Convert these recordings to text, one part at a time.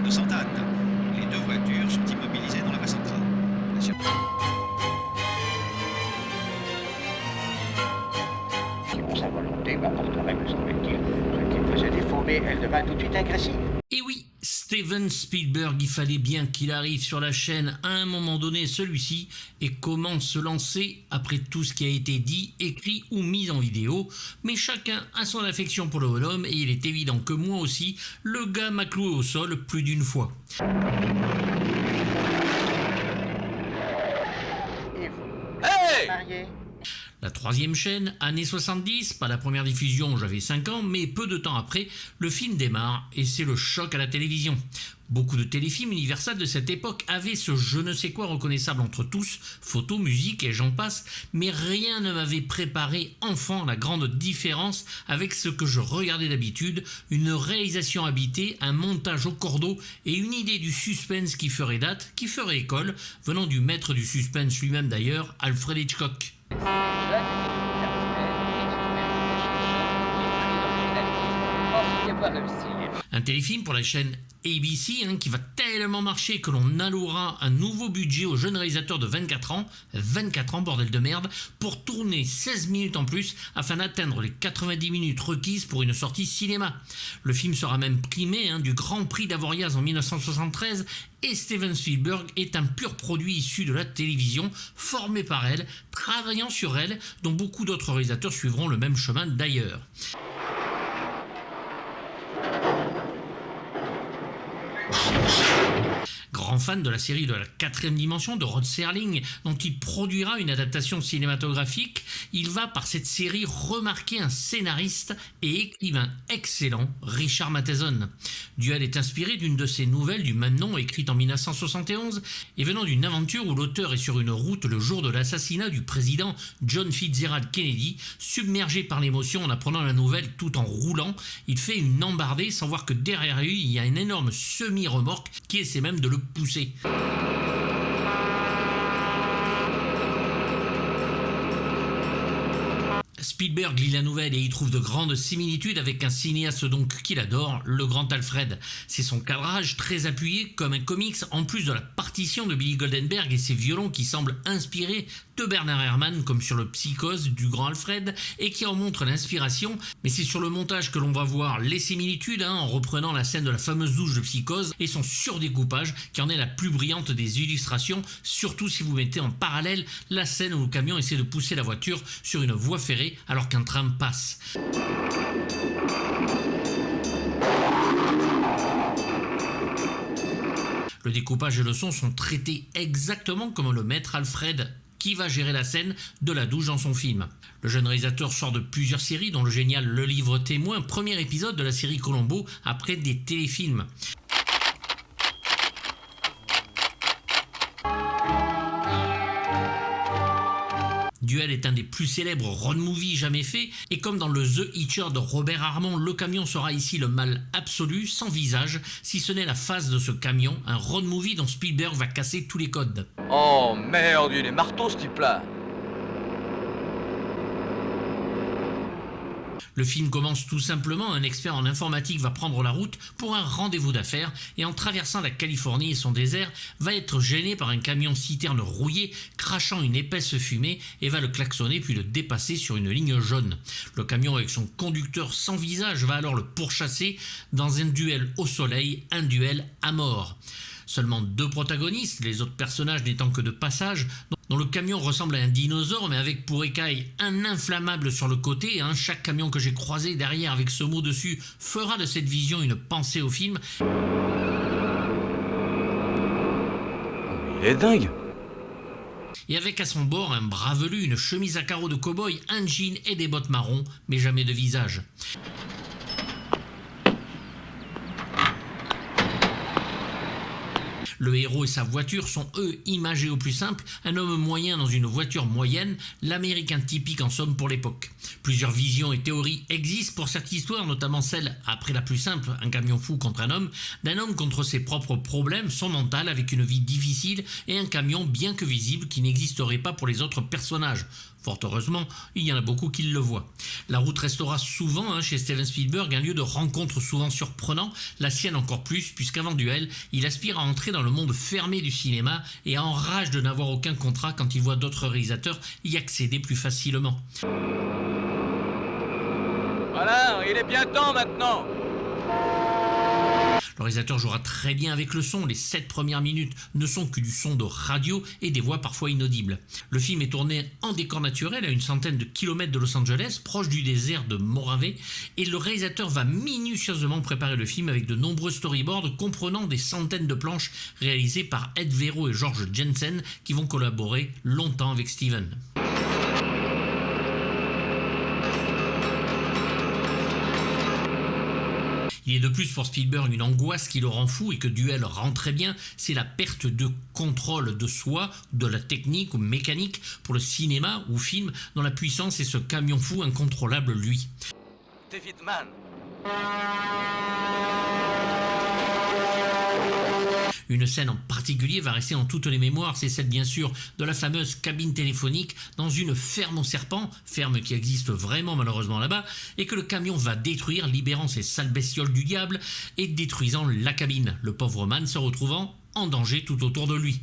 de Santa Anna. Les deux voitures sont immobilisées dans la voie centrale. Sa volonté m'apporterait, me semble-t-il, ce qui me faisait défaut, mais elle devint tout de suite agressive. Et oui, Steven Spielberg, il fallait bien qu'il arrive sur la chaîne à un moment donné, celui-ci, et comment se lancer après tout ce qui a été dit, écrit ou mis en vidéo. Mais chacun a son affection pour le bonhomme, et il est évident que moi aussi, le gars m'a cloué au sol plus d'une fois. Et vous, Hey! marié? La troisième chaîne, années 70, pas la première diffusion, j'avais 5 ans, mais peu de temps après, le film démarre et c'est le choc à la télévision. Beaucoup de téléfilms Universal de cette époque avaient ce je ne sais quoi reconnaissable entre tous, photos, musique et j'en passe, mais rien ne m'avait préparé enfant la grande différence avec ce que je regardais d'habitude, une réalisation habitée, un montage au cordeau et une idée du suspense qui ferait date, qui ferait école, venant du maître du suspense lui-même d'ailleurs, Alfred Hitchcock. Un téléfilm pour la chaîne ABC qui va tellement marcher que l'on allouera un nouveau budget au jeune réalisateur de 24 ans bordel de merde, pour tourner 16 minutes en plus afin d'atteindre les 90 minutes requises pour une sortie cinéma. Le film sera même primé du Grand Prix d'Avoriaz en 1973 et Steven Spielberg est un pur produit issu de la télévision, formé par elle, travaillant sur elle, dont beaucoup d'autres réalisateurs suivront le même chemin d'ailleurs. Grand fan de la série de la 4ème dimension de Rod Serling, dont il produira une adaptation cinématographique, il va par cette série remarquer un scénariste et écrivain excellent, Richard Matheson. Duel est inspiré d'une de ses nouvelles du même nom, écrite en 1971, et venant d'une aventure où l'auteur est sur une route le jour de l'assassinat du président John Fitzgerald Kennedy. Submergé par l'émotion en apprenant la nouvelle tout en roulant, il fait une embardée sans voir que derrière lui il y a une énorme semi-remorque qui essaie même de le pousser. Spielberg lit la nouvelle et y trouve de grandes similitudes avec un cinéaste donc qu'il adore, le grand Alfred. C'est son cadrage très appuyé comme un comics, en plus de la partition de Billy Goldenberg et ses violons qui semblent inspirés de Bernard Herrmann comme sur le Psychose du grand Alfred et qui en montrent l'inspiration, mais c'est sur le montage que l'on va voir les similitudes en reprenant la scène de la fameuse douche de Psychose et son surdécoupage qui en est la plus brillante des illustrations, surtout si vous mettez en parallèle la scène où le camion essaie de pousser la voiture sur une voie ferrée alors qu'un train passe. Le découpage et le son sont traités exactement comme le maître Alfred qui va gérer la scène de la douche dans son film. Le jeune réalisateur sort de plusieurs séries dont le génial Le Livre Témoin, premier épisode de la série Columbo après des téléfilms. Duel est un des plus célèbres road movies jamais faits, et comme dans le The Hitcher de Robert Armand, le camion sera ici le mal absolu, sans visage, si ce n'est la face de ce camion, un road movie dont Spielberg va casser tous les codes. Oh merde, il est marteau ce type-là. Le film commence tout simplement, un expert en informatique va prendre la route pour un rendez-vous d'affaires et en traversant la Californie et son désert, va être gêné par un camion citerne rouillé crachant une épaisse fumée et va le klaxonner puis le dépasser sur une ligne jaune. Le camion avec son conducteur sans visage va alors le pourchasser dans un duel au soleil, un duel à mort. Seulement 2 protagonistes, les autres personnages n'étant que de passage, dont le camion ressemble à un dinosaure mais avec pour écaille un inflammable sur le côté. Chaque camion que j'ai croisé derrière avec ce mot dessus fera de cette vision une pensée au film. Il est dingue. Et avec à son bord un bras velu, une chemise à carreaux de cow-boy, un jean et des bottes marron, mais jamais de visage. Le héros et sa voiture sont eux imagés au plus simple, un homme moyen dans une voiture moyenne, l'américain typique en somme pour l'époque. Plusieurs visions et théories existent pour cette histoire, notamment celle, après la plus simple, un camion fou contre un homme, d'un homme contre ses propres problèmes, son mental avec une vie difficile et un camion bien que visible qui n'existerait pas pour les autres personnages. Fort heureusement, il y en a beaucoup qui le voient. La route restera souvent chez Steven Spielberg un lieu de rencontre souvent surprenant, la sienne encore plus, puisqu'avant Duel, il aspire à entrer dans le monde fermé du cinéma et a enrage de n'avoir aucun contrat quand il voit d'autres réalisateurs y accéder plus facilement. Voilà, il est bien temps maintenant. Le réalisateur jouera très bien avec le son, les 7 premières minutes ne sont que du son de radio et des voix parfois inaudibles. Le film est tourné en décor naturel à une centaine de kilomètres de Los Angeles, proche du désert de Mojave, et le réalisateur va minutieusement préparer le film avec de nombreux storyboards comprenant des centaines de planches réalisées par Ed Vero et George Jensen qui vont collaborer longtemps avec Steven. Il est de plus pour Spielberg une angoisse qui le rend fou et que Duel rend très bien, c'est la perte de contrôle de soi, de la technique ou mécanique pour le cinéma ou film dont la puissance est ce camion fou incontrôlable lui. David Mann. Une scène en particulier va rester dans toutes les mémoires, c'est celle bien sûr de la fameuse cabine téléphonique dans une ferme aux serpents, ferme qui existe vraiment malheureusement là-bas, et que le camion va détruire, libérant ces sales bestioles du diable et détruisant la cabine, le pauvre man se retrouvant en danger tout autour de lui.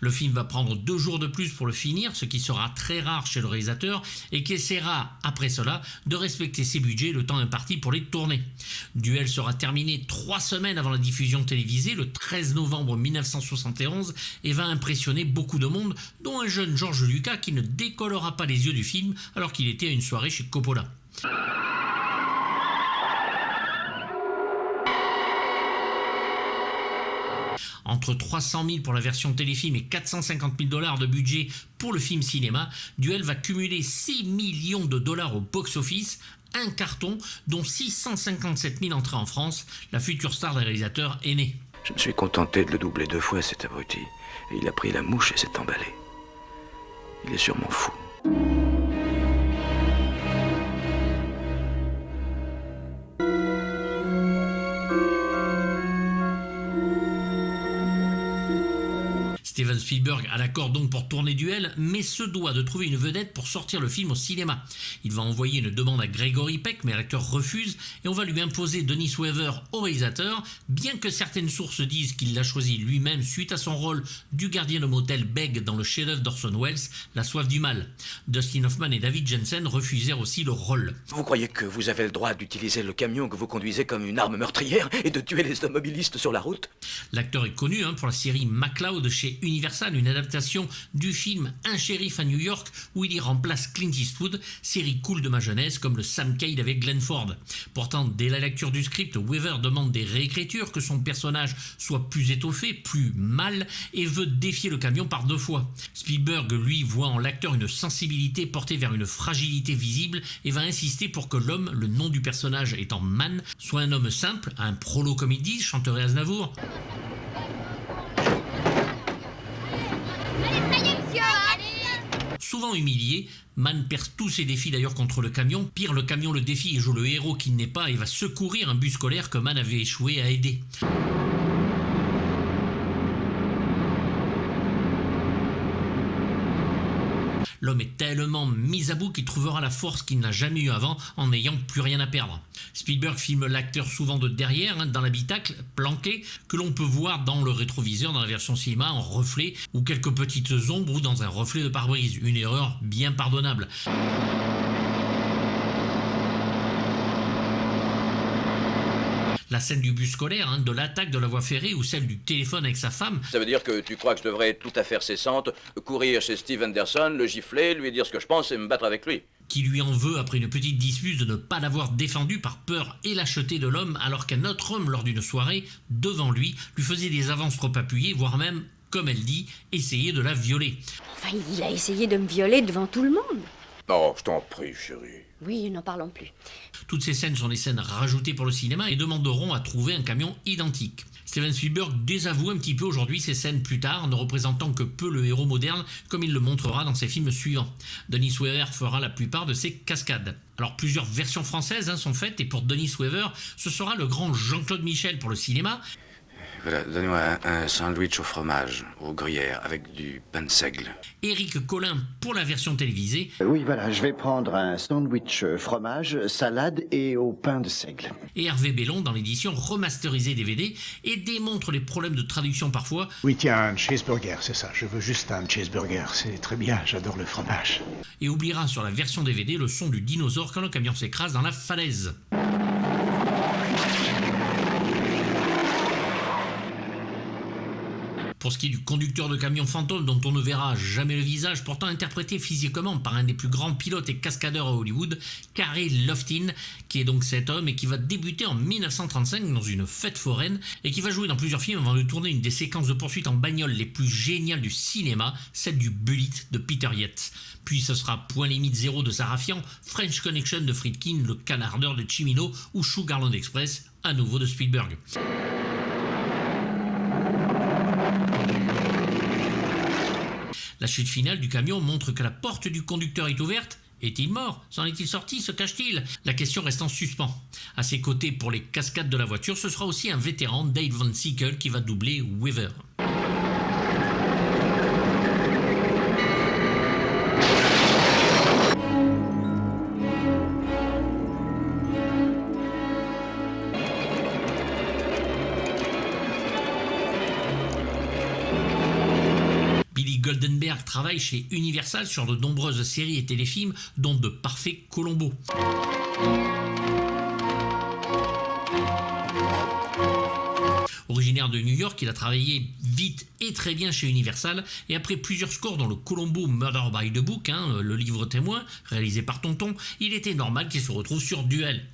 Le film va prendre 2 jours de plus pour le finir, ce qui sera très rare chez le réalisateur et qui essaiera, après cela, de respecter ses budgets le temps imparti pour les tourner. Duel sera terminé 3 semaines avant la diffusion télévisée, le 13 novembre 1971, et va impressionner beaucoup de monde, dont un jeune George Lucas qui ne décollera pas les yeux du film alors qu'il était à une soirée chez Coppola. Entre 300 000 pour la version téléfilm et 450 000 $ de budget pour le film cinéma, Duel va cumuler 6 millions de dollars au box-office, un carton dont 657 000 entrées en France. La future star des réalisateurs est née. Je me suis contenté de le doubler 2 fois, cet abruti. Et il a pris la mouche et s'est emballé. Il est sûrement fou. Steven Spielberg a l'accord donc pour tourner Duel, mais se doit de trouver une vedette pour sortir le film au cinéma. Il va envoyer une demande à Gregory Peck, mais l'acteur refuse, et on va lui imposer Dennis Weaver au réalisateur, bien que certaines sources disent qu'il l'a choisi lui-même suite à son rôle du gardien de motel Beg dans le chef-d'œuvre d'Orson Welles, La soif du mal. Dustin Hoffman et David Jensen refusèrent aussi le rôle. Vous croyez que vous avez le droit d'utiliser le camion que vous conduisez comme une arme meurtrière et de tuer les automobilistes sur la route? L'acteur est connu pour la série MacLeod chez Universal, une adaptation du film Un shérif à New York où il y remplace Clint Eastwood, série cool de ma jeunesse comme le Sam Cade avec Glenn Ford. Pourtant, dès la lecture du script, Weaver demande des réécritures, que son personnage soit plus étoffé, plus mâle, et veut défier le camion par 2 fois. Spielberg, lui, voit en l'acteur une sensibilité portée vers une fragilité visible et va insister pour que l'homme, le nom du personnage étant Mann, soit un homme simple, un prolo comme ils disent, chanterait Aznavour. Souvent humilié, Mann perd tous ses défis d'ailleurs contre le camion. Pire, le camion le défie et joue le héros qu'il n'est pas et va secourir un bus scolaire que Mann avait échoué à aider. L'homme est tellement mis à bout qu'il trouvera la force qu'il n'a jamais eue avant en n'ayant plus rien à perdre. Spielberg filme l'acteur souvent de derrière, dans l'habitacle, planqué, que l'on peut voir dans le rétroviseur dans la version cinéma en reflet ou quelques petites ombres ou dans un reflet de pare-brise. Une erreur bien pardonnable. La scène du bus scolaire, de l'attaque de la voie ferrée ou celle du téléphone avec sa femme. Ça veut dire que tu crois que je devrais être tout à fait cessante, courir chez Steve Anderson, le gifler, lui dire ce que je pense et me battre avec lui. Qui lui en veut après une petite dispute de ne pas l'avoir défendu par peur et lâcheté de l'homme, alors qu'un autre homme lors d'une soirée, devant lui, lui faisait des avances trop appuyées, voire même, comme elle dit, essayer de la violer. Enfin, il a essayé de me violer devant tout le monde. Oh, je t'en prie, chérie. Oui, n'en parlons plus. Toutes ces scènes sont des scènes rajoutées pour le cinéma et demanderont à trouver un camion identique. Steven Spielberg désavoue un petit peu aujourd'hui ces scènes plus tard, ne représentant que peu le héros moderne, comme il le montrera dans ses films suivants. Dennis Weaver fera la plupart de ses cascades. Alors plusieurs versions françaises sont faites, et pour Dennis Weaver, ce sera le grand Jean-Claude Michel pour le cinéma. Voilà, donnez-moi un sandwich au fromage, au gruyère, avec du pain de seigle. Éric Collin pour la version télévisée. Oui, voilà, je vais prendre un sandwich fromage, salade et au pain de seigle. Et Hervé Bellon dans l'édition remasterisée DVD et démontre les problèmes de traduction parfois. Oui, tiens, un cheeseburger, c'est ça. Je veux juste un cheeseburger. C'est très bien, j'adore le fromage. Et oubliera sur la version DVD le son du dinosaure quand le camion s'écrase dans la falaise. Pour ce qui est du conducteur de camion fantôme dont on ne verra jamais le visage, pourtant interprété physiquement par un des plus grands pilotes et cascadeurs à Hollywood, Carey Loftin, qui est donc cet homme et qui va débuter en 1935 dans une fête foraine et qui va jouer dans plusieurs films avant de tourner une des séquences de poursuite en bagnole les plus géniales du cinéma, celle du Bullet de Peter Yates. Puis ce sera Point Limite Zéro de Sarafian, French Connection de Friedkin, Le Canardeur de Cimino ou Sugarland Express, à nouveau de Spielberg. La chute finale du camion montre que la porte du conducteur est ouverte. Est-il mort? S'en est-il sorti? Se cache-t-il? La question reste en suspens. À ses côtés pour les cascades de la voiture, ce sera aussi un vétéran, Dave Van Sickle, qui va doubler Weaver. Goldenberg travaille chez Universal sur de nombreuses séries et téléfilms, dont de parfaits Columbo. Originaire de New York, il a travaillé vite et très bien chez Universal, et après plusieurs scores dans le Columbo Murder by the Book, le livre témoin, réalisé par Tonton, il était normal qu'il se retrouve sur Duel.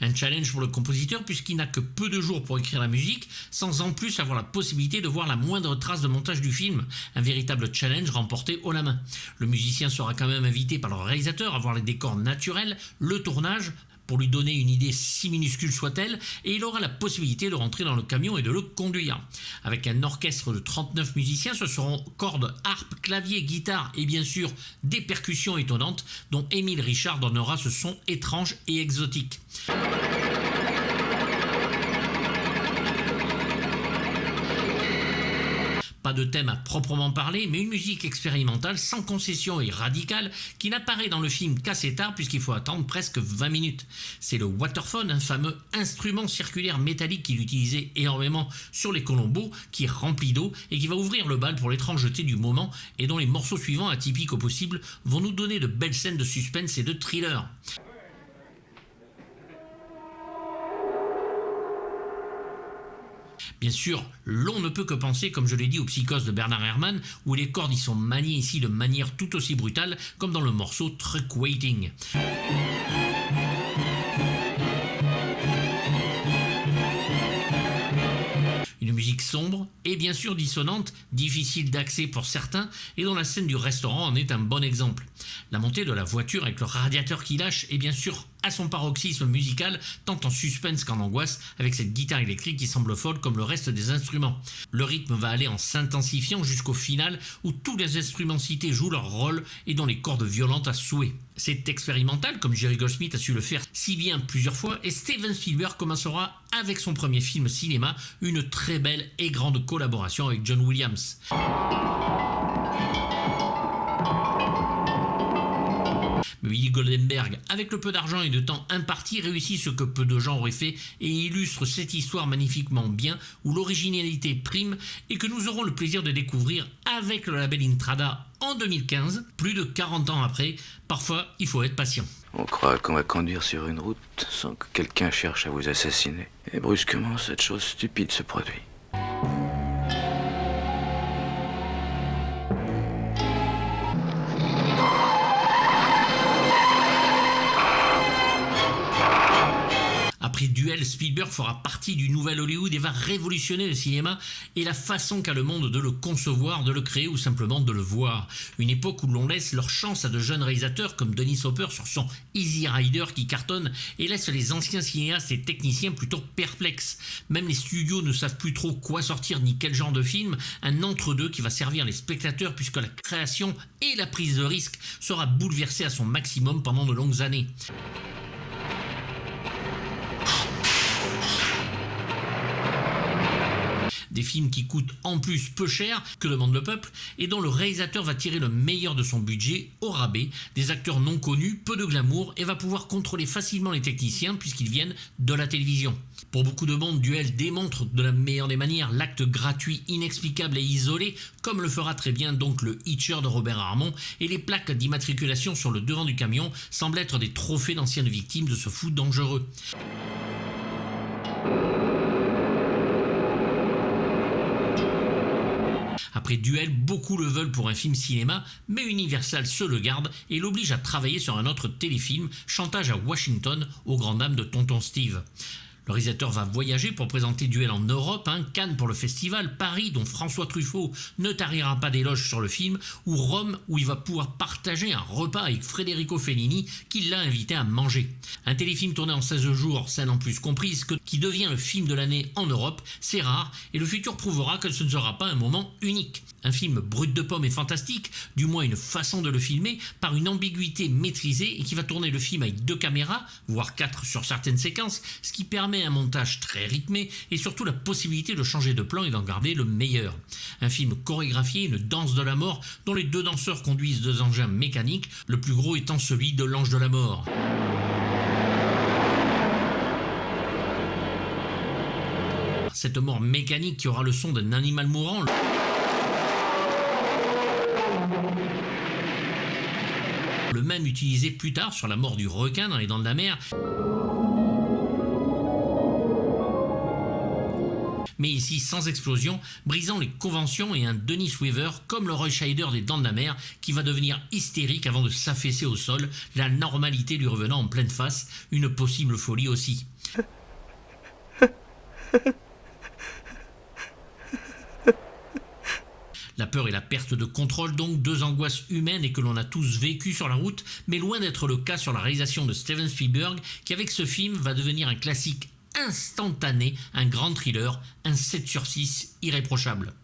Un challenge pour le compositeur puisqu'il n'a que peu de jours pour écrire la musique, sans en plus avoir la possibilité de voir la moindre trace de montage du film. Un véritable challenge remporté haut la main. Le musicien sera quand même invité par le réalisateur à voir les décors naturels, le tournage, pour lui donner une idée si minuscule soit-elle, et il aura la possibilité de rentrer dans le camion et de le conduire. Avec un orchestre de 39 musiciens, ce seront cordes, harpe, clavier, guitare et bien sûr des percussions étonnantes dont Émile Richard donnera ce son étrange et exotique. Pas de thème à proprement parler, mais une musique expérimentale, sans concession et radicale, qui n'apparaît dans le film qu'assez tard puisqu'il faut attendre presque 20 minutes. C'est le waterphone, un fameux instrument circulaire métallique qu'il utilisait énormément sur les Columbo, qui est rempli d'eau et qui va ouvrir le bal pour l'étrangeté du moment et dont les morceaux suivants, atypiques au possible, vont nous donner de belles scènes de suspense et de thriller. Bien sûr, l'on ne peut que penser, comme je l'ai dit, aux Psychoses de Bernard Herrmann, où les cordes y sont maniées ici de manière tout aussi brutale, comme dans le morceau Truck Waiting. Une musique sombre et bien sûr dissonante, difficile d'accès pour certains, et dont la scène du restaurant en est un bon exemple. La montée de la voiture avec le radiateur qui lâche est bien sûr à son paroxysme musical, tant en suspense qu'en angoisse, avec cette guitare électrique qui semble folle comme le reste des instruments. Le rythme va aller en s'intensifiant jusqu'au final où tous les instruments cités jouent leur rôle et dont les cordes violentes à souhait. C'est expérimental comme Jerry Goldsmith a su le faire si bien plusieurs fois, et Steven Spielberg commencera avec son premier film cinéma une très belle et grande collaboration avec John Williams. Billy Goldenberg, avec le peu d'argent et de temps imparti, réussit ce que peu de gens auraient fait et illustre cette histoire magnifiquement bien où l'originalité prime et que nous aurons le plaisir de découvrir avec le label Intrada en 2015, plus de 40 ans après. Parfois, il faut être patient. On croit qu'on va conduire sur une route sans que quelqu'un cherche à vous assassiner. Et brusquement, cette chose stupide se produit. Après Duel, Spielberg fera partie du nouvel Hollywood et va révolutionner le cinéma et la façon qu'a le monde de le concevoir, de le créer ou simplement de le voir. Une époque où l'on laisse leur chance à de jeunes réalisateurs comme Dennis Hopper sur son Easy Rider qui cartonne et laisse les anciens cinéastes et techniciens plutôt perplexes. Même les studios ne savent plus trop quoi sortir ni quel genre de film, un entre-deux qui va servir les spectateurs puisque la création et la prise de risque sera bouleversée à son maximum pendant de longues années. Des films qui coûtent en plus peu cher, que demande le peuple, et dont le réalisateur va tirer le meilleur de son budget au rabais, des acteurs non connus, peu de glamour, et va pouvoir contrôler facilement les techniciens puisqu'ils viennent de la télévision. Pour beaucoup de monde, Duel démontre de la meilleure des manières l'acte gratuit, inexplicable et isolé, comme le fera très bien donc le Hitcher de Robert Armond, et les plaques d'immatriculation sur le devant du camion semblent être des trophées d'anciennes victimes de ce fou dangereux. Après Duel, beaucoup le veulent pour un film cinéma, mais Universal se le garde et l'oblige à travailler sur un autre téléfilm, Chantage à Washington, aux grandes dames de Tonton Steve. Le réalisateur va voyager pour présenter Duel en Europe, Cannes pour le festival, Paris dont François Truffaut ne tarira pas d'éloges sur le film, ou Rome où il va pouvoir partager un repas avec Federico Fellini qui l'a invité à manger. Un téléfilm tourné en 16 jours, scène en plus comprise, qui devient le film de l'année en Europe, c'est rare et le futur prouvera que ce ne sera pas un moment unique. Un film brut de pomme et fantastique, du moins une façon de le filmer, par une ambiguïté maîtrisée et qui va tourner le film avec 2 caméras, voire 4 sur certaines séquences, ce qui permet un montage très rythmé et surtout la possibilité de changer de plan et d'en garder le meilleur. Un film chorégraphié, une danse de la mort dont les 2 danseurs conduisent 2 engins mécaniques, le plus gros étant celui de l'ange de la mort. Cette mort mécanique qui aura le son d'un animal mourant, le même utilisé plus tard sur la mort du requin dans Les Dents de la Mer. Mais ici sans explosion, brisant les conventions et un Dennis Weaver comme le Roy Scheider des Dents de la Mer qui va devenir hystérique avant de s'affaisser au sol, la normalité lui revenant en pleine face, une possible folie aussi. La peur et la perte de contrôle donc, 2 angoisses humaines et que l'on a tous vécues sur la route, mais loin d'être le cas sur la réalisation de Steven Spielberg qui avec ce film va devenir un classique instantané, un grand thriller, un 7 sur 6 irréprochable.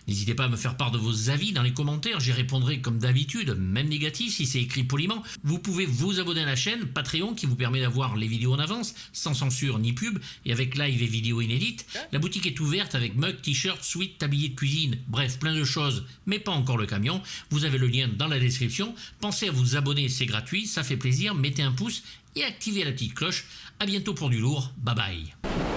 N'hésitez pas à me faire part de vos avis dans les commentaires, j'y répondrai comme d'habitude, même négatif si c'est écrit poliment. Vous pouvez vous abonner à la chaîne Patreon qui vous permet d'avoir les vidéos en avance, sans censure ni pub, et avec live et vidéos inédites. La boutique est ouverte avec mug, t-shirt, sweat, tablier de cuisine, bref plein de choses, mais pas encore le camion. Vous avez le lien dans la description. Pensez à vous abonner, c'est gratuit, ça fait plaisir, mettez un pouce et activez la petite cloche. A bientôt pour du lourd, bye bye.